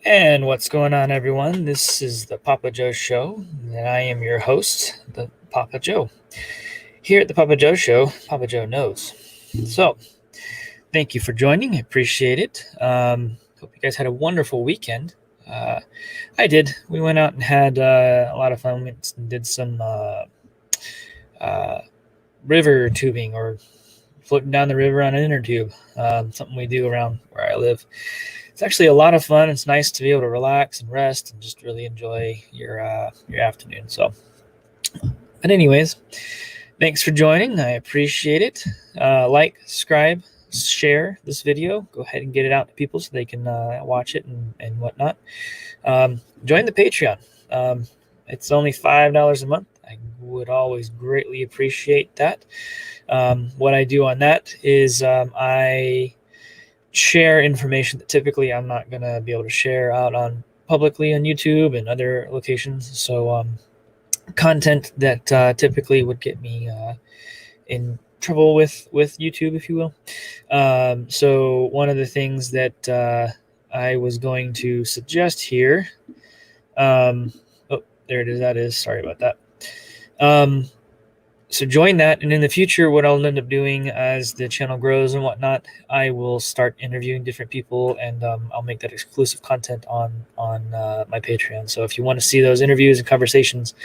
And what's going on, everyone? This is the Papa Joe Show, and I am your host, the Papa Joe. Here at the Papa Joe Show, Papa Joe knows. So, thank you for joining. I appreciate it. Hope you guys had a wonderful weekend. I did. We went out and had a lot of fun. We did some river tubing or floating down the river on an inner tube, something we do around where I live. It's actually a lot of fun. It's nice to be able to relax and rest and just really enjoy your afternoon. So, but anyways, thanks for joining. I appreciate it. Like, subscribe, share this video. Go ahead and get it out to people so they can watch it and whatnot. Join the Patreon. It's only $5 a month. I would always greatly appreciate that. What I do on that is I share information that typically I'm not going to be able to share out on publicly on YouTube and other locations. So content that typically would get me in trouble with YouTube, if you will. So one of the things that I was going to suggest here, oh, there it is. That is, sorry about that. So join that, and in the future, what I'll end up doing as the channel grows and whatnot, I will start interviewing different people, and I'll make that exclusive content on my Patreon. So if you want to see those interviews and conversations,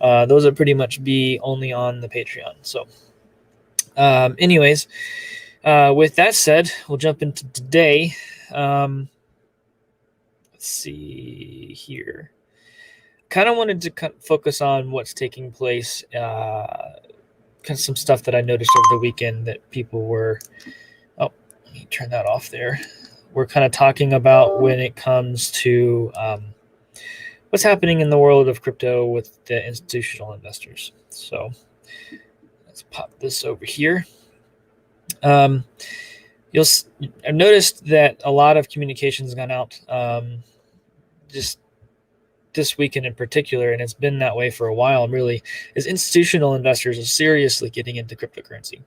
those will pretty much be only on the Patreon. So anyways, with that said, we'll jump into today. Let's see here. Kind of wanted to focus on what's taking place, some stuff that I noticed over the weekend that people were, let me turn that off there. We're kind of talking about when it comes to what's happening in the world of crypto with the institutional investors. So let's pop this over here. I've noticed that a lot of communications gone out just this weekend in particular, and it's been that way for a while, really, is institutional investors are seriously getting into cryptocurrency.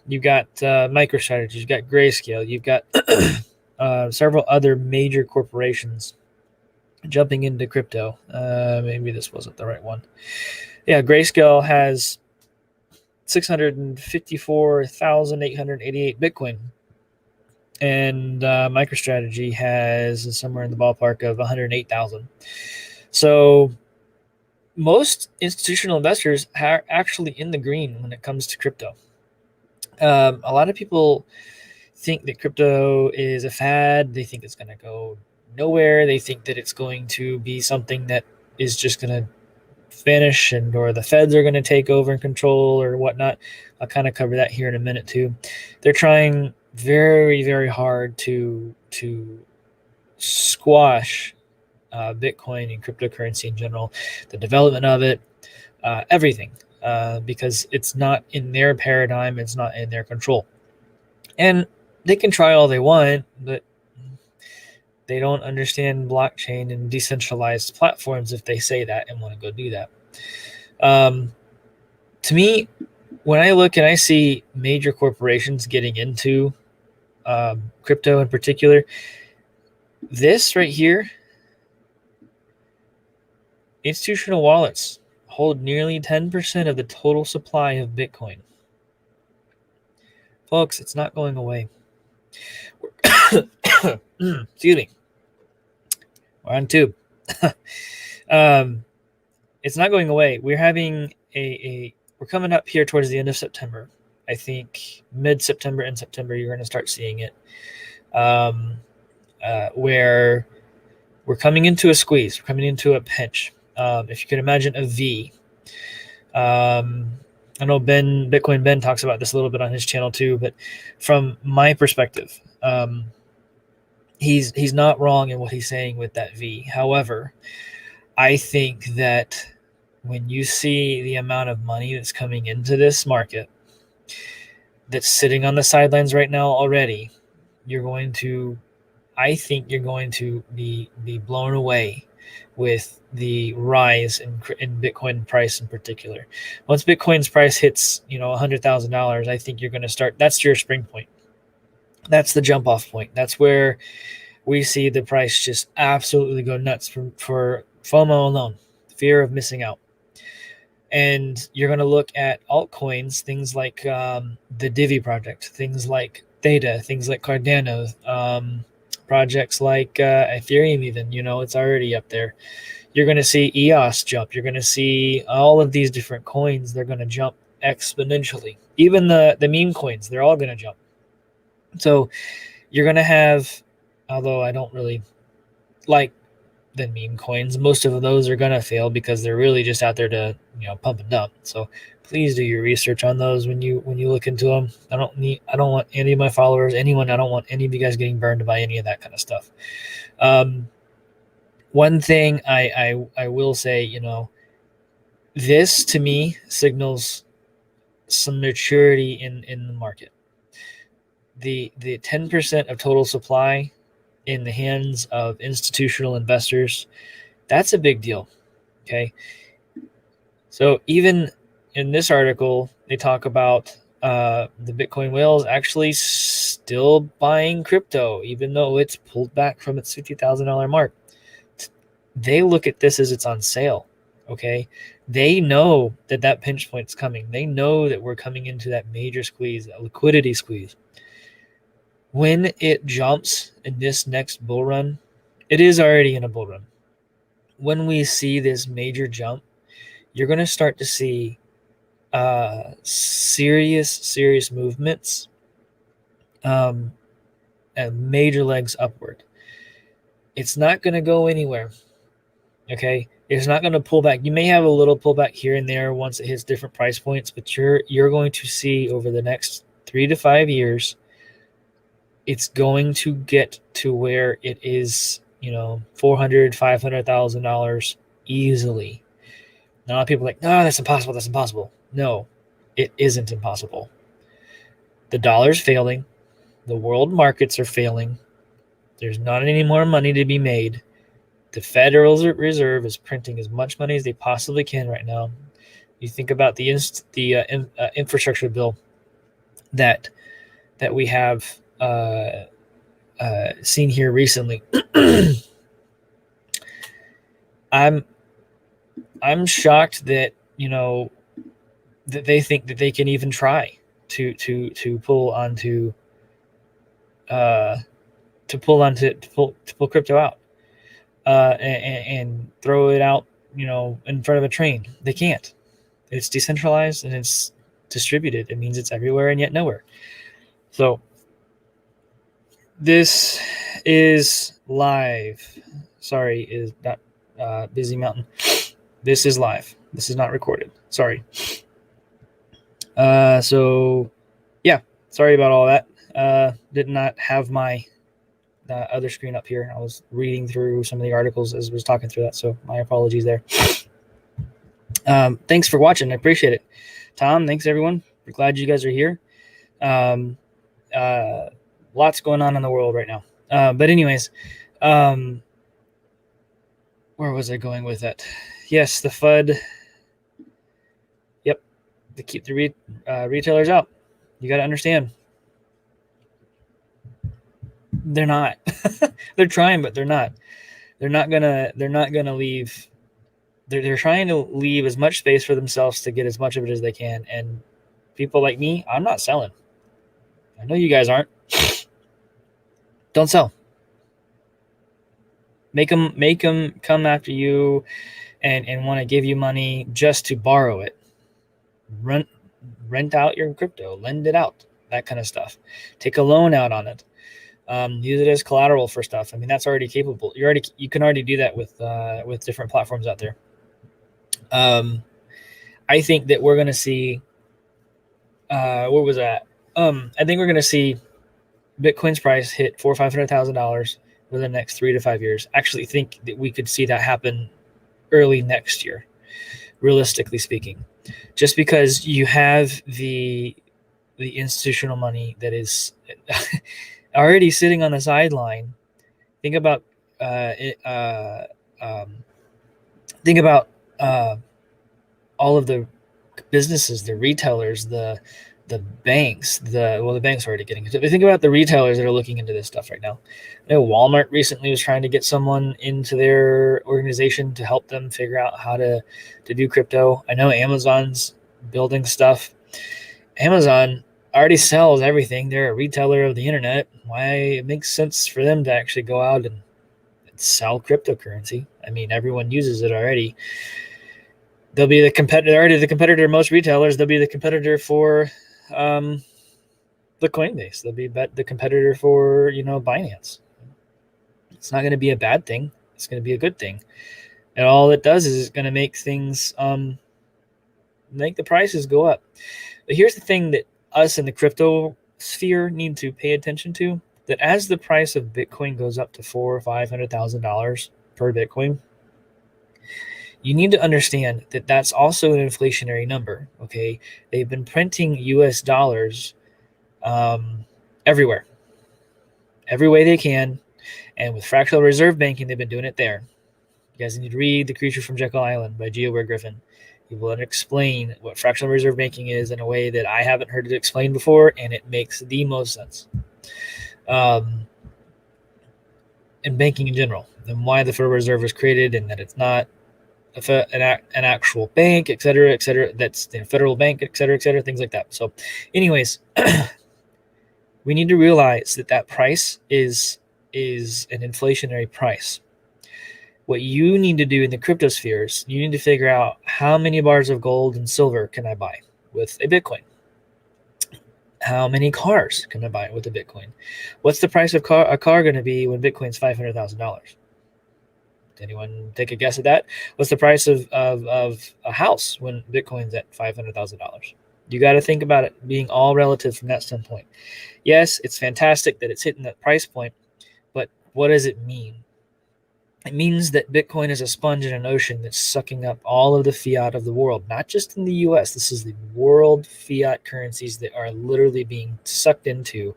You've got MicroStrategy, you've got Grayscale, you've got several other major corporations jumping into crypto. Maybe this wasn't the right one. Yeah, Grayscale has 654,888 Bitcoin. And MicroStrategy has somewhere in the ballpark of 108,000. So most institutional investors are actually in the green when it comes to crypto. A lot of people think that crypto is a fad. They think it's going to go nowhere. They think that it's going to be something that is just going to vanish, and or the feds are going to take over and control or whatnot. I'll kind of cover that here in a minute too. They're trying very, very hard to squash Bitcoin and cryptocurrency in general, the development of it, everything, because it's not in their paradigm, it's not in their control. And they can try all they want, but they don't understand blockchain and decentralized platforms if they say that and want to go do that. To me, when I look and I see major corporations getting into crypto in particular, this right here, institutional wallets hold nearly 10% of the total supply of Bitcoin. Folks, it's not going away. Excuse me. We're on tube. It's not going away. We're having we're coming up here towards the end of September. I think mid-September and September, you're going to start seeing it, where we're coming into a squeeze. We're coming into a pinch. If you can imagine a V. I know Bitcoin Ben talks about this a little bit on his channel too, but from my perspective, he's not wrong in what he's saying with that V. However, I think that when you see the amount of money that's coming into this market that's sitting on the sidelines right now already, I think you're going to be blown away with the rise in Bitcoin price in particular. Once Bitcoin's price hits, $100,000, I think you're going to start. That's your spring point. That's the jump off point. That's where we see the price just absolutely go nuts for FOMO alone, fear of missing out. And you're going to look at altcoins, things like the Divi project, things like Theta, things like Cardano, projects like Ethereum even, it's already up there. You're going to see EOS jump. You're going to see all of these different coins. They're going to jump exponentially. Even the meme coins, they're all going to jump. So you're going to have, although I don't really like the meme coins, most of those are going to fail because they're really just out there to, pump and dump. So please do your research on those when you look into them. I don't want any of my followers, I don't want any of you guys getting burned by any of that kind of stuff. One thing I will say, this to me signals some maturity in the market. The 10% of total supply in the hands of institutional investors, that's a big deal. Okay. So even in this article, they talk about the Bitcoin whales actually still buying crypto, even though it's pulled back from its $50,000 mark. They look at this as it's on sale. Okay. They know that pinch point's coming. They know that we're coming into that major squeeze, that liquidity squeeze. When it jumps in this next bull run, it is already in a bull run. When we see this major jump, you're going to start to see serious movements and major legs upward. It's not going to go anywhere. Okay, it's not going to pull back. You may have a little pullback here and there once it hits different price points, but you're going to see over the next 3 to 5 years, it's going to get to where it is, $400,000, $500,000 easily. Now, a lot of people are like, no, that's impossible. That's impossible. No, it isn't impossible. The dollar's failing. The world markets are failing. There's not any more money to be made. The Federal Reserve is printing as much money as they possibly can right now. You think about the infrastructure bill that we have seen here recently. I'm shocked that that they think that they can even try to pull crypto out and throw it out in front of a train. They can't. It's decentralized and it's distributed. It means it's everywhere and yet nowhere. So this is live. Sorry, is not Busy Mountain. This is live. This is not recorded. Sorry. So yeah, sorry about all that. Did not have my other screen up here. I was reading through some of the articles as I was talking through that. So my apologies there. Thanks for watching. I appreciate it. Tom, thanks everyone. We're glad you guys are here. Lots going on in the world right now. But anyways, where was I going with that? Yes, the FUD. Yep, to keep the retailers out. You got to understand. They're not. They're trying, but they're not. They're not gonna leave. They're trying to leave as much space for themselves to get as much of it as they can. And people like me, I'm not selling. I know you guys aren't. Don't sell. Make them come after you and want to give you money just to borrow it. Rent out your crypto, lend it out, that kind of stuff. Take a loan out on it. Use it as collateral for stuff. I mean, that's already capable. You can already do that with different platforms out there. I think that we're going to see. What was that? I think we're going to see Bitcoin's price hit $400,000 or $500,000 within the next 3 to 5 years. Actually, think that we could see that happen early next year, realistically speaking, just because you have the institutional money that is already sitting on the sideline. Think about all of the businesses, the retailers, the the banks, the banks are already getting into it. Think about the retailers that are looking into this stuff right now. I know Walmart recently was trying to get someone into their organization to help them figure out how to do crypto. I know Amazon's building stuff. Amazon already sells everything. They're a retailer of the internet. Why it makes sense for them to actually go out and sell cryptocurrency. I mean, everyone uses it already. They'll be the competitor, already the competitor of most retailers. They'll be the competitor for the Coinbase. They'll be the competitor for, Binance. It's not going to be a bad thing. It's going to be a good thing. And all it does is it's going to make things, make the prices go up. But here's the thing that us in the crypto sphere need to pay attention to, that as the price of Bitcoin goes up to $400,000 or $500,000 per Bitcoin, you need to understand that that's also an inflationary number. Okay, they've been printing U.S. dollars everywhere, every way they can, and with fractional reserve banking, they've been doing it there. You guys need to read *The Creature from Jekyll Island* by Geo Griffin. He will explain what fractional reserve banking is in a way that I haven't heard it explained before, and it makes the most sense. In banking in general, and why the Federal Reserve was created, and that it's not an actual bank, et cetera, that's the federal bank, et cetera, things like that. So anyways, we need to realize that price is an inflationary price. What you need to do in the crypto spheres, you need to figure out how many bars of gold and silver can I buy with a Bitcoin? How many cars can I buy with a Bitcoin? What's the price of a car going to be when Bitcoin's $500,000? Anyone take a guess at that? What's the price of a house when Bitcoin's at $500,000? You got to think about it being all relative from that standpoint. Yes, it's fantastic that it's hitting that price point, but what does it mean? It means that Bitcoin is a sponge in an ocean that's sucking up all of the fiat of the world, not just in the US. This is the world fiat currencies that are literally being sucked into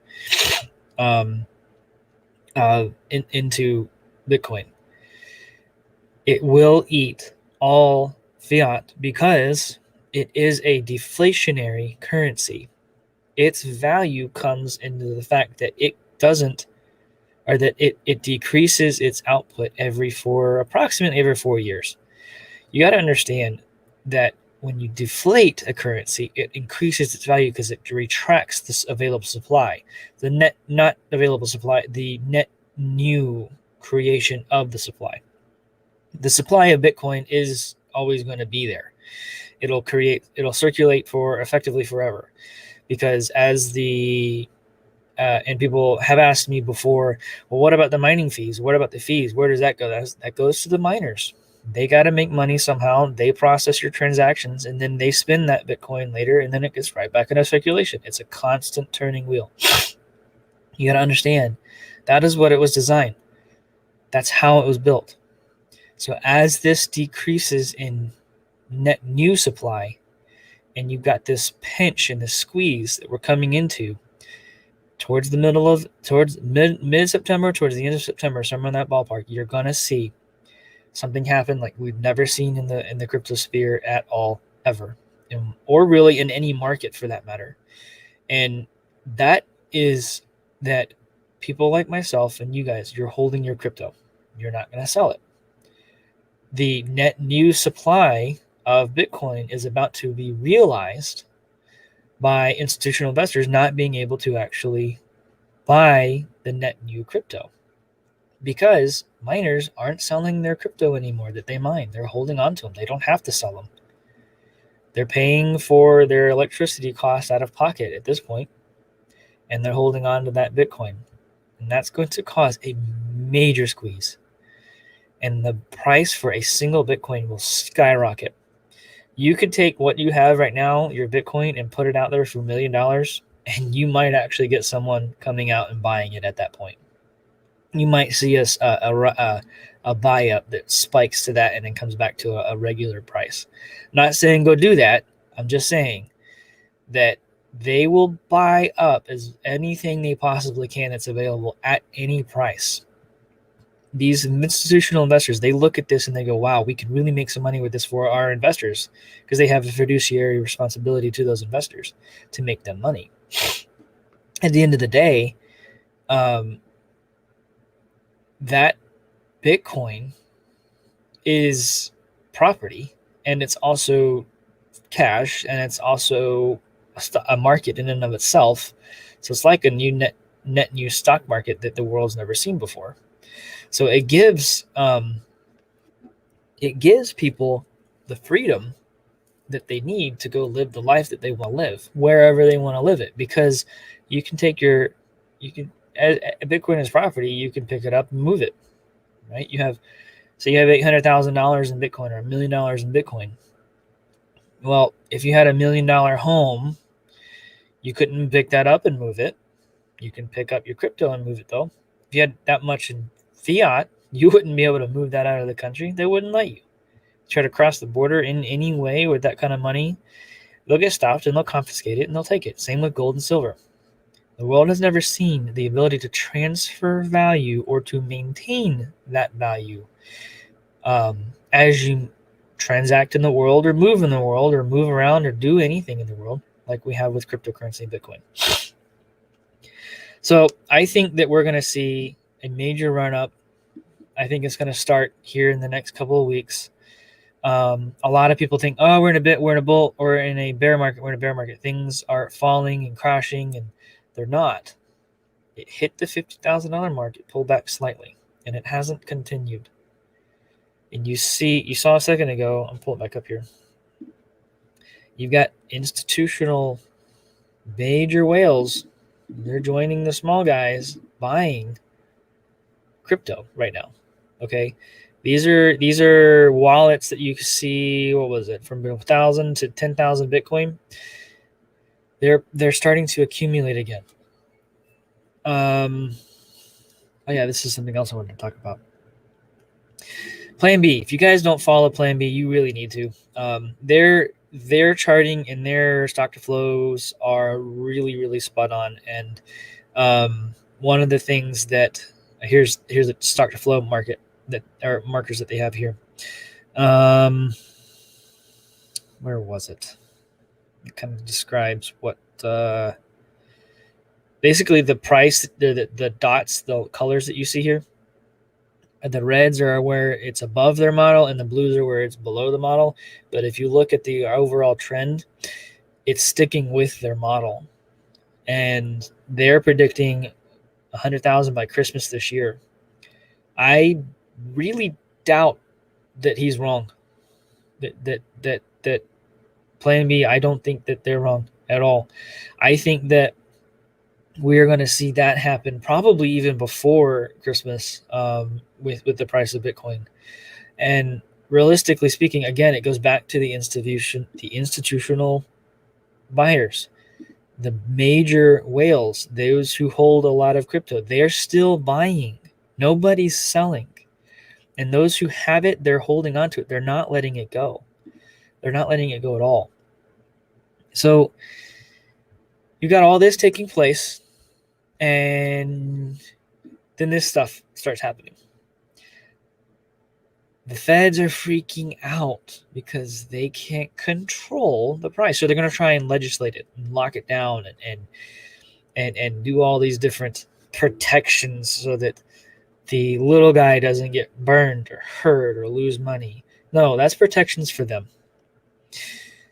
into Bitcoin. It will eat all fiat because it is a deflationary currency. Its value comes into the fact that it decreases its output approximately every 4 years. You got to understand that when you deflate a currency, it increases its value because it retracts this available supply. The net new creation of the supply. The supply of Bitcoin is always going to be there. It'll circulate for effectively forever, because and people have asked me before, well, what about the mining fees? What about the fees? Where does that go? That goes to the miners. They got to make money somehow. They process your transactions, and then they spend that Bitcoin later, and then it gets right back into circulation. It's a constant turning wheel. You got to understand, that is what it was designed. That's how it was built. So as this decreases in net new supply, and you've got this pinch and this squeeze that we're coming into towards mid-September, towards the end of September, somewhere in that ballpark, you're going to see something happen like we've never seen in the crypto sphere at all, ever, or really in any market for that matter. And that is that people like myself and you guys, you're holding your crypto. You're not going to sell it. The net new supply of Bitcoin is about to be realized by institutional investors not being able to actually buy the net new crypto, because miners aren't selling their crypto anymore that they mine. They're holding on to them. They don't have to sell them. They're paying for their electricity costs out of pocket at this point, and they're holding on to that Bitcoin. And that's going to cause a major squeeze. And the price for a single Bitcoin will skyrocket. You could take what you have right now, your Bitcoin, and put it out there for $1 million, and you might actually get someone coming out and buying it at that point. You might see a buy up that spikes to that and then comes back to a regular price. I'm not saying go do that. I'm just saying that they will buy up as anything they possibly can that's available at any price. these institutional investors, they look at this and they go, wow, we can really make some money with this for our investors, because they have a fiduciary responsibility to those investors to make them money. At the end of the day, that Bitcoin is property, and it's also cash, and it's also a market in and of itself. So it's like a net new stock market that the world's never seen before. So it gives people the freedom that they need to go live the life that they want to live, wherever they want to live it, because you can take Bitcoin is property, you can pick it up and move it, right? You have $800,000 in Bitcoin or $1 million in Bitcoin. Well, if you had $1 million home, you couldn't pick that up and move it. You can pick up your crypto and move it, though. If you had that much in fiat, you wouldn't be able to move that out of the country. They wouldn't let you. Try to cross the border in any way with that kind of money, they'll get stopped and they'll confiscate it and they'll take it. Same with gold and silver. The world has never seen the ability to transfer value or to maintain that value as you transact in the world, or move in the world, or move around, or do anything in the world, like we have with cryptocurrency and Bitcoin. So I think that we're going to see a major run up. I think it's going to start here in the next couple of weeks. A lot of people think, oh, we're in a bear market. Things are falling and crashing, and they're not. It hit the $50,000 mark. It pulled back slightly, and it hasn't continued. And you saw a second ago, I'm pulling back up here. You've got institutional major whales. They're joining the small guys buying crypto right now. Okay. These are wallets that you see, what was it, from 1,000 to 10,000 Bitcoin. They're starting to accumulate again. Oh yeah, this is something else I wanted to talk about. Plan B. If you guys don't follow Plan B, you really need to. Their charting and their stock to flows are really, really spot on. And one of the things that here's a stock to flow market that are markers that they have here. Where was it? It kind of describes what basically the price, the dots, the colors that you see here. The reds are where it's above their model, and the blues are where it's below the model. But if you look at the overall trend, it's sticking with their model. And they're predicting 100,000 by Christmas this year. I really doubt that he's wrong. That Plan B, I don't think that they're wrong at all. I think that we're going to see that happen probably even before Christmas with the price of Bitcoin. And realistically speaking, again, it goes back to the institutional buyers, the major whales, those who hold a lot of crypto. They're still buying. Nobody's selling. And those who have it, they're holding on to it. They're not letting it go. They're not letting it go at all. So you got all this taking place, and then this stuff starts happening. The feds are freaking out because they can't control the price. So they're going to try and legislate it and lock it down and do all these different protections so that the little guy doesn't get burned or hurt or lose money. No, that's protections for them.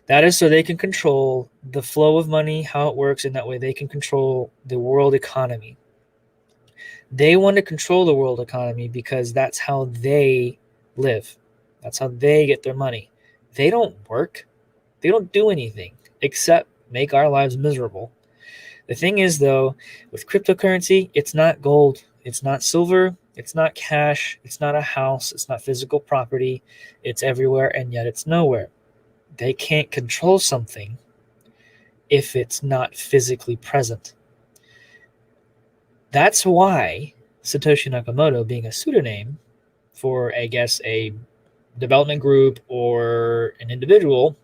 That is so they can control the flow of money, how it works, and that way they can control the world economy. They want to control the world economy because that's how they live. That's how they get their money. They don't work. They don't do anything except make our lives miserable. The thing is, though, with cryptocurrency, it's not gold. It's not silver. It's not cash. It's not a house. It's not physical property. It's everywhere, and yet it's nowhere. They can't control something if it's not physically present. That's why Satoshi Nakamoto, being a pseudonym for, I guess, a development group or an individual,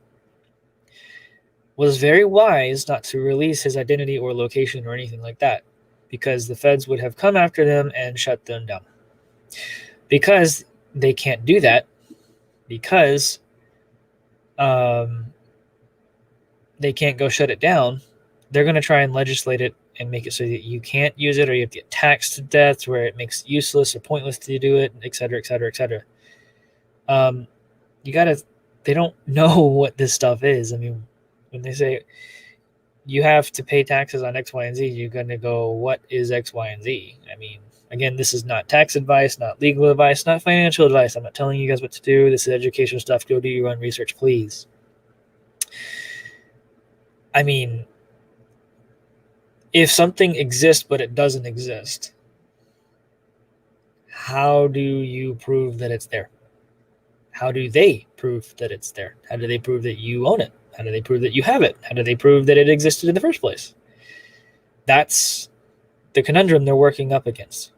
was very wise not to release his identity or location or anything like that, because the feds would have come after them and shut them down. because they can't do that, because they can't go shut it down, they're going to try and legislate it and make it so that you can't use it, or you have to get taxed to death, where it makes it useless or pointless to do it, et cetera, et cetera, et cetera. They don't know what this stuff is. I mean, when they say you have to pay taxes on X, Y, and Z, you're going to go, what is X, Y, and Z? I mean, again, this is not tax advice, not legal advice, not financial advice. I'm not telling you guys what to do. This is educational stuff. Go do your own research, please. I mean, if something exists but it doesn't exist, how do you prove that it's there? How do they prove that it's there? How do they prove that you own it? How do they prove that you have it? How do they prove that it existed in the first place? That's the conundrum they're working up against.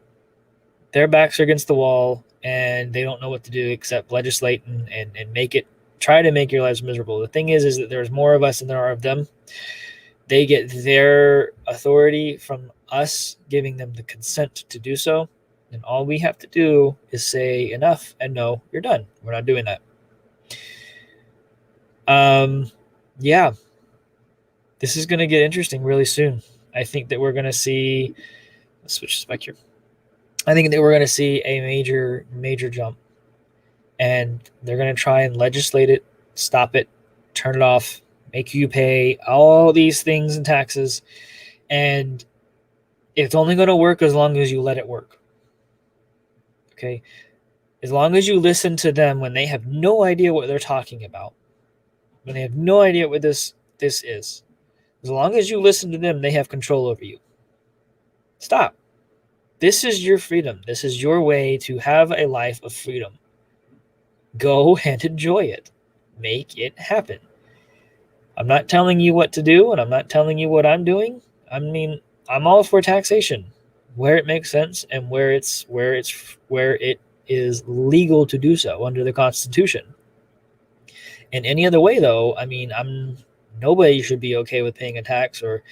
Their backs are against the wall, and they don't know what to do except legislate and try to make your lives miserable. The thing is that there's more of us than there are of them. They get their authority from us giving them the consent to do so. And all we have to do is say enough and no, you're done. We're not doing that. Yeah, this is going to get interesting really soon. I think that we're going to see, let's switch this back here. I think that we're going to see a major, major jump, and they're going to try and legislate it, stop it, turn it off, make you pay all these things and taxes. And it's only going to work as long as you let it work. Okay. As long as you listen to them when they have no idea what they're talking about, when they have no idea what this is, as long as you listen to them, they have control over you. Stop. This is your freedom. This is your way to have a life of freedom. Go and enjoy it. Make it happen. I'm not telling you what to do, and I'm not telling you what I'm doing. I mean, I'm all for taxation where it makes sense and where it is legal to do so under the Constitution. In any other way, though, I mean, nobody should be okay with paying a tax or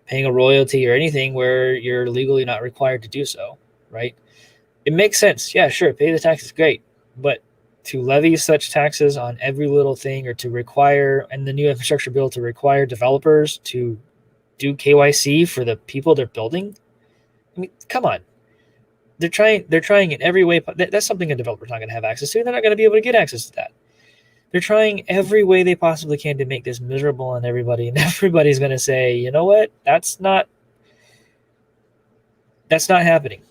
paying a royalty or anything where you're legally not required to do so, right? It makes sense. Yeah, sure, pay the tax is great, but to levy such taxes on every little thing, or to require, and the new infrastructure bill to require developers to do KYC for the people they're building. I mean, come on. They're trying in every way. That's something a developer's not going to have access to. They're not going to be able to get access to that. They're trying every way they possibly can to make this miserable on everybody, and everybody's going to say, you know what? That's not happening.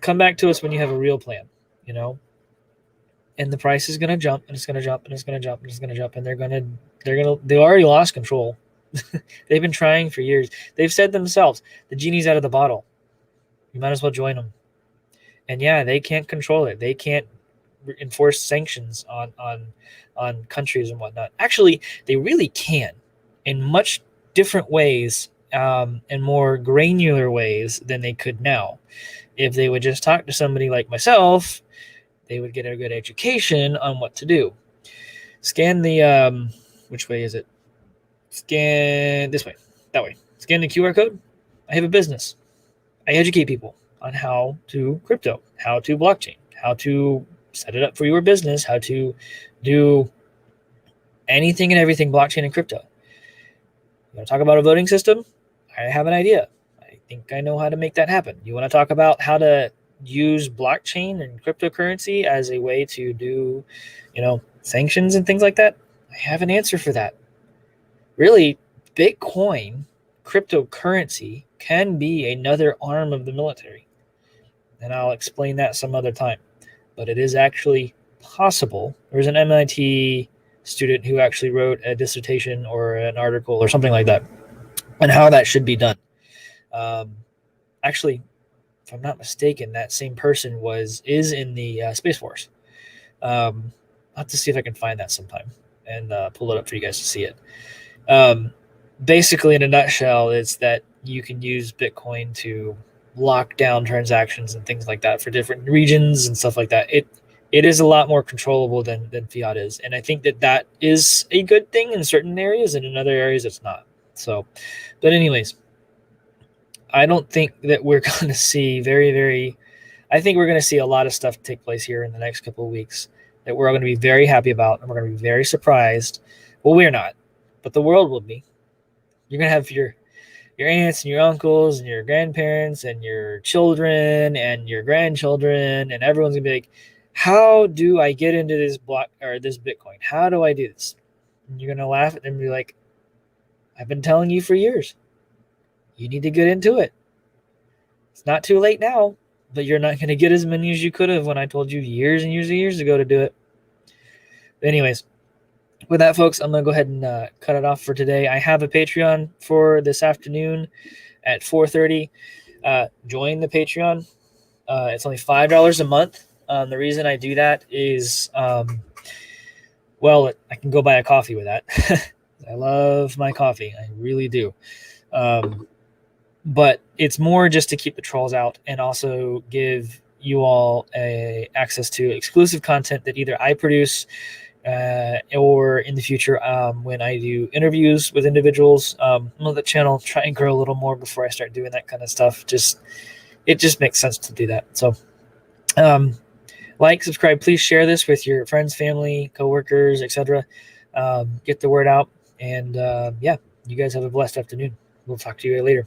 Come back to us when you have a real plan, you know? And the price is going to jump, and it's going to jump, and it's going to jump, and it's going to jump, and they already lost control. They've been trying for years. They've said themselves, the genie's out of the bottle. You might as well join them. And yeah, they can't control it. They can't enforce sanctions on countries and whatnot. Actually, they really can, in much different ways, and more granular ways than they could now. If they would just talk to somebody like myself, they would get a good education on what to do. Scan the, which way is it? Scan this way, that way. Scan the QR code. I have a business. I educate people on how to crypto, how to blockchain, how to set it up for your business, how to do anything and everything blockchain and crypto. You want to talk about a voting system? I have an idea. I think I know how to make that happen. You want to talk about how to use blockchain and cryptocurrency as a way to do, sanctions and things like that? I have an answer for that. Really, Bitcoin, cryptocurrency, can be another arm of the military. And I'll explain that some other time. But it is actually possible. There's an MIT student who actually wrote a dissertation or an article or something like that on how that should be done. Actually, if I'm not mistaken, that same person is in the Space Force. I'll have to see if I can find that sometime and pull it up for you guys to see it. Basically, in a nutshell, it's that you can use Bitcoin to lock down transactions and things like that for different regions and stuff like that. It is a lot more controllable than fiat is. And I think that is a good thing in certain areas, and in other areas it's not. So, but anyways, I don't think that we're going to see very, very I think we're going to see a lot of stuff take place here in the next couple of weeks that we're all going to be very happy about, and we're going to be very surprised. Well, we're not, but the world will be. You're going to have your aunts and your uncles and your grandparents and your children and your grandchildren, and everyone's going to be like, how do I get into this block or this Bitcoin? How do I do this? And you're going to laugh at them and be like, I've been telling you for years. You need to get into it. It's not too late now, but you're not going to get as many as you could have when I told you years and years and years ago to do it. But anyways, with that, folks, I'm going to go ahead and cut it off for today. I have a Patreon for this afternoon at 4:30. Join the Patreon. It's only $5 a month. The reason I do that is, well, I can go buy a coffee with that. I love my coffee. I really do. But it's more just to keep the trolls out and also give you all access to exclusive content that either I produce or in the future when I do interviews with individuals. I'm on the channel, try and grow a little more before I start doing that kind of stuff. It just makes sense to do that. So like, subscribe, please share this with your friends, family, coworkers, etc. Get the word out. And yeah, you guys have a blessed afternoon. We'll talk to you later.